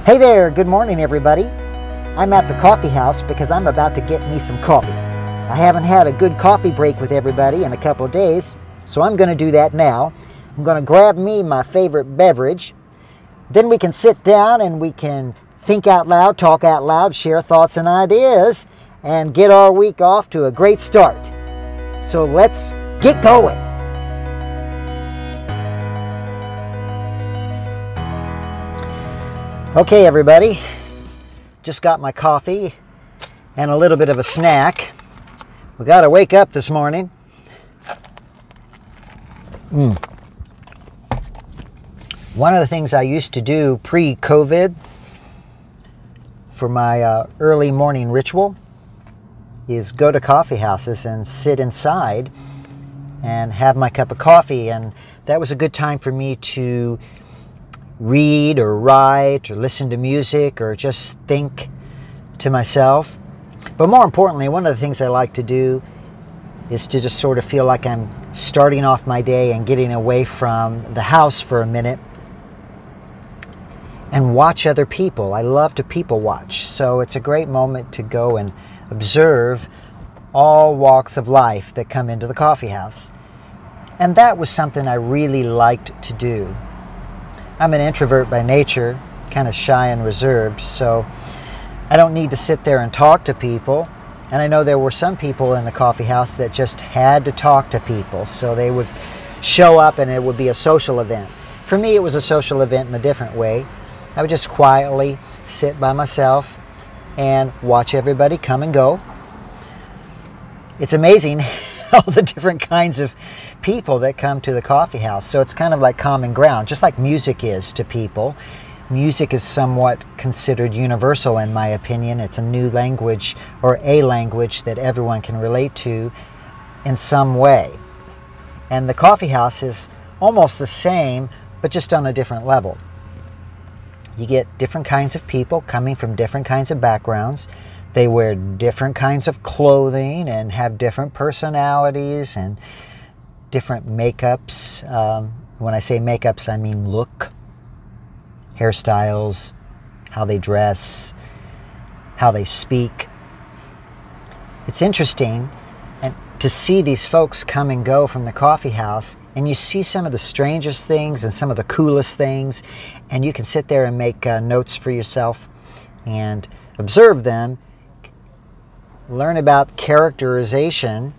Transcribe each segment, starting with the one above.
Hey there, good morning everybody. I'm at the coffee house because I'm about to get me some coffee. I haven't had a good coffee break with everybody in a couple of days, so I'm going to do that now. I'm going to grab me my favorite beverage. Then we can sit down and we can think out loud, talk out loud, share thoughts and ideas, and get our week off to a great start. So let's get going. Okay everybody, just got my coffee and a little bit of a snack. We got to wake up this morning. One of the things I used to do pre-COVID for my early morning ritual is go to coffee houses and sit inside and have my cup of coffee, and that was a good time for me to read or write or listen to music or just think to myself. But more importantly, one of the things I like to do is to just sort of feel like I'm starting off my day and getting away from the house for a minute and watch other people. I love to people watch, so it's a great moment to go and observe all walks of life that come into the coffee house. And that was something I really liked to do. I'm an introvert by nature, kind of shy and reserved, so I don't need to sit there and talk to people. And I know there were some people in the coffee house that just had to talk to people, so they would show up and it would be a social event. For me, it was a social event in a different way. I would just quietly sit by myself and watch everybody come and go. It's amazing all the different kinds of people that come to the coffee house. So it's kind of like common ground, just like music is to people. Music is somewhat considered universal in my opinion. It's a new language, or a language that everyone can relate to in some way. And the coffee house is almost the same, but just on a different level. You get different kinds of people coming from different kinds of backgrounds. They wear different kinds of clothing and have different personalities and different makeups. When I say makeups, I mean look, hairstyles, how they dress, how they speak. It's interesting and to see these folks come and go from the coffee house, and you see some of the strangest things and some of the coolest things, and you can sit there and make notes for yourself and observe them, learn about characterization,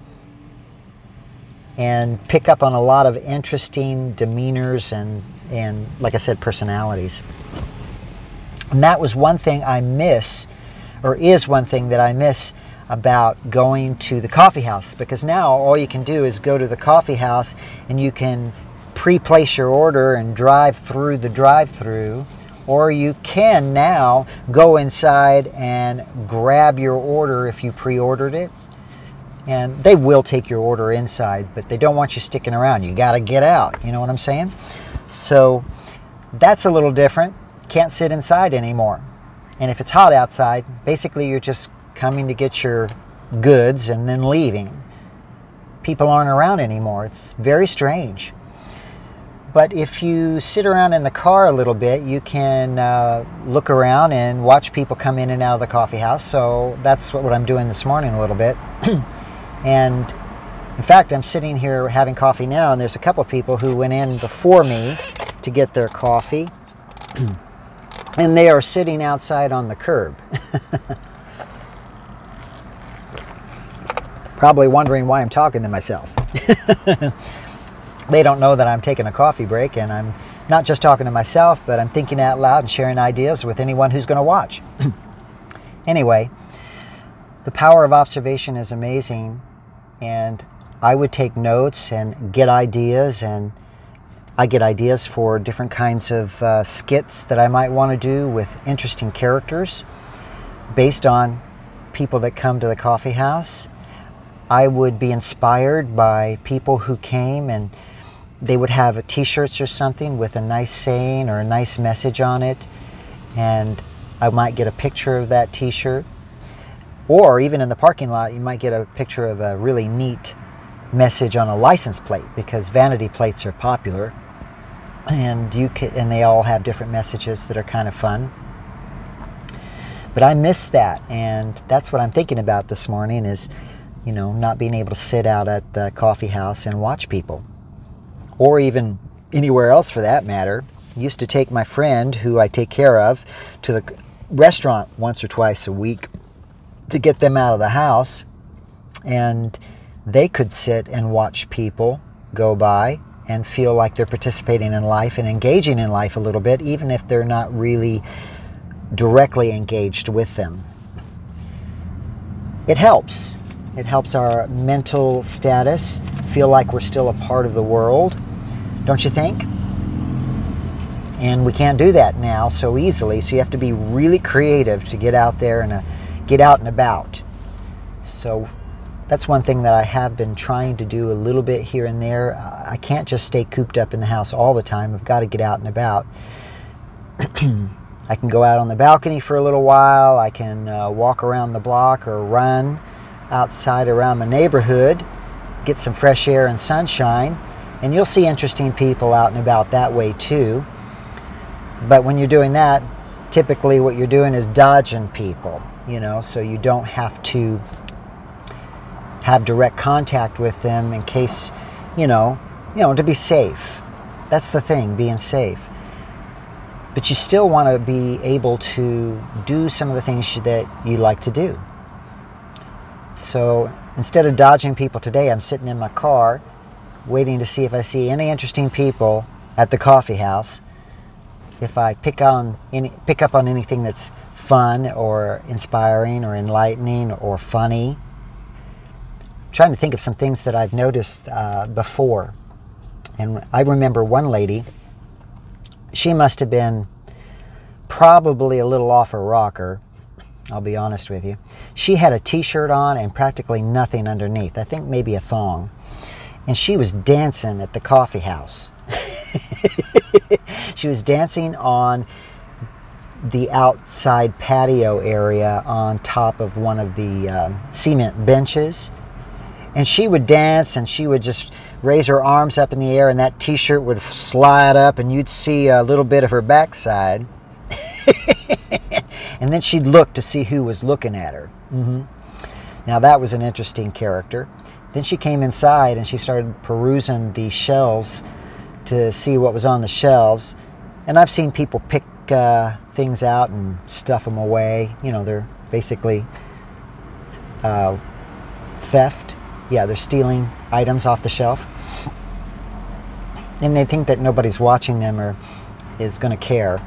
and pick up on a lot of interesting demeanors and like I said, personalities. And that was one thing I miss, or is one thing that I miss about going to the coffee house, because now all you can do is go to the coffee house and you can pre-place your order and drive through the drive-through, or you can now go inside and grab your order if you pre-ordered it. And they will take your order inside, but they don't want you sticking around. You got to get out. You know what I'm saying? So that's a little different. Can't sit inside anymore. And if it's hot outside, basically you're just coming to get your goods and then leaving. People aren't around anymore. It's very strange. But if you sit around in the car a little bit, you can look around and watch people come in and out of the coffee house. So that's what I'm doing this morning a little bit. And in fact, I'm sitting here having coffee now, and there's a couple of people who went in before me to get their coffee. And they are sitting outside on the curb. Probably wondering why I'm talking to myself. They don't know that I'm taking a coffee break, and I'm not just talking to myself, but I'm thinking out loud and sharing ideas with anyone who's going to watch. Anyway, the power of observation is amazing, and I would take notes and get ideas, and I get ideas for different kinds of skits that I might want to do with interesting characters based on people that come to the coffee house. I would be inspired by people who came and they would have t-shirts or something with a nice saying or a nice message on it, and I might get a picture of that t-shirt. Or even in the parking lot, you might get a picture of a really neat message on a license plate, because vanity plates are popular, and they all have different messages that are kind of fun. But I miss that, and that's what I'm thinking about this morning is, not being able to sit out at the coffee house and watch people. Or even anywhere else for that matter. I used to take my friend, who I take care of, to the restaurant once or twice a week to get them out of the house, and they could sit and watch people go by and feel like they're participating in life and engaging in life a little bit, even if they're not really directly engaged with them. It helps. It helps our mental status feel like we're still a part of the world, don't you think? And we can't do that now so easily, so you have to be really creative to get out there and get out and about. So that's one thing that I have been trying to do a little bit here and there. I can't just stay cooped up in the house all the time. I've got to get out and about. I can go out on the balcony for a little while. I can walk around the block or run outside around my neighborhood, get some fresh air and sunshine. And you'll see interesting people out and about that way too. But when you're doing that, typically what you're doing is dodging people, so you don't have to have direct contact with them in case, to be safe. That's the thing, being safe. But you still want to be able to do some of the things that you like to do. So instead of dodging people today, I'm sitting in my car waiting to see if I see any interesting people at the coffee house. If I pick up on anything that's fun or inspiring or enlightening or funny. I'm trying to think of some things that I've noticed before. And I remember one lady, she must have been probably a little off her rocker, I'll be honest with you. She had a t-shirt on and practically nothing underneath. I think maybe a thong. And she was dancing at the coffee house. She was dancing on the outside patio area on top of one of the cement benches. And she would dance and she would just raise her arms up in the air and that t-shirt would slide up and you'd see a little bit of her backside. And then she'd look to see who was looking at her. Now that was an interesting character. Then she came inside and she started perusing the shelves to see what was on the shelves. And I've seen people pick things out and stuff them away. They're basically theft. Yeah, they're stealing items off the shelf. And they think that nobody's watching them or is going to care.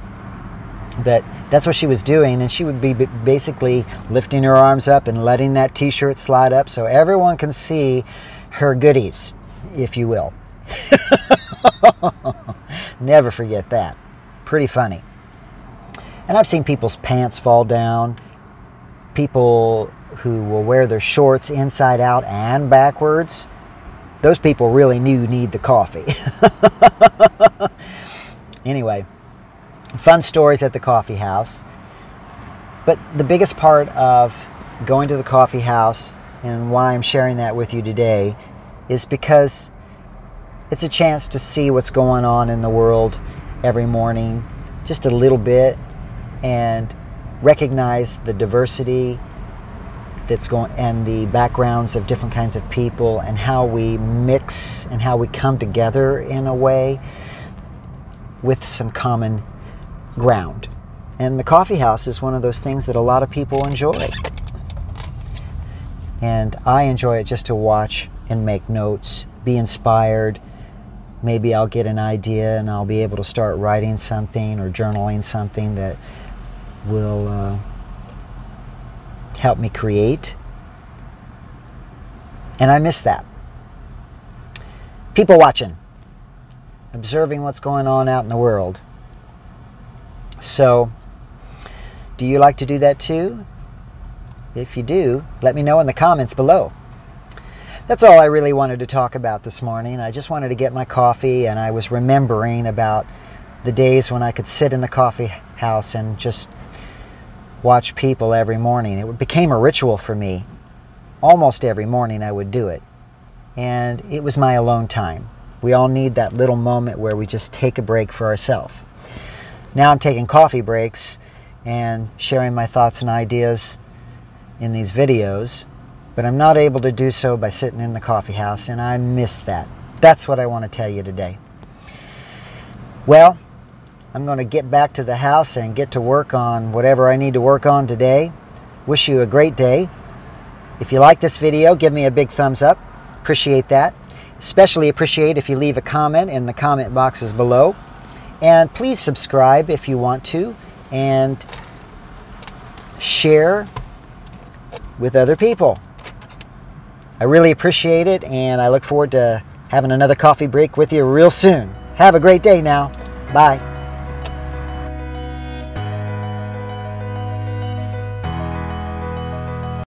But that's what she was doing, and she would be basically lifting her arms up and letting that t-shirt slide up so everyone can see her goodies, if you will. Never forget that. Pretty funny. And I've seen people's pants fall down. People who will wear their shorts inside out and backwards. Those people really need the coffee. Anyway, fun stories at the coffee house. But the biggest part of going to the coffee house and why I'm sharing that with you today is because it's a chance to see what's going on in the world every morning, just a little bit, and recognize the diversity that's going and the backgrounds of different kinds of people and how we mix and how we come together in a way with some common ground. And the coffee house is one of those things that a lot of people enjoy. And I enjoy it just to watch and make notes, be inspired. Maybe I'll get an idea and I'll be able to start writing something or journaling something that will help me create. And I miss that. People watching, observing what's going on out in the world. So, do you like to do that too? If you do, let me know in the comments below. That's all I really wanted to talk about this morning. I just wanted to get my coffee, and I was remembering about the days when I could sit in the coffee house and just watch people every morning. It became a ritual for me. Almost every morning I would do it. And it was my alone time. We all need that little moment where we just take a break for ourselves. Now I'm taking coffee breaks, and sharing my thoughts and ideas in these videos, but I'm not able to do so by sitting in the coffee house, and I miss that. That's what I want to tell you today. Well, I'm going to get back to the house and get to work on whatever I need to work on today. Wish you a great day. If you like this video, give me a big thumbs up. Appreciate that. Especially appreciate if you leave a comment in the comment boxes below. And please subscribe if you want to, and share with other people. I really appreciate it, and I look forward to having another coffee break with you real soon. Have a great day now. Bye.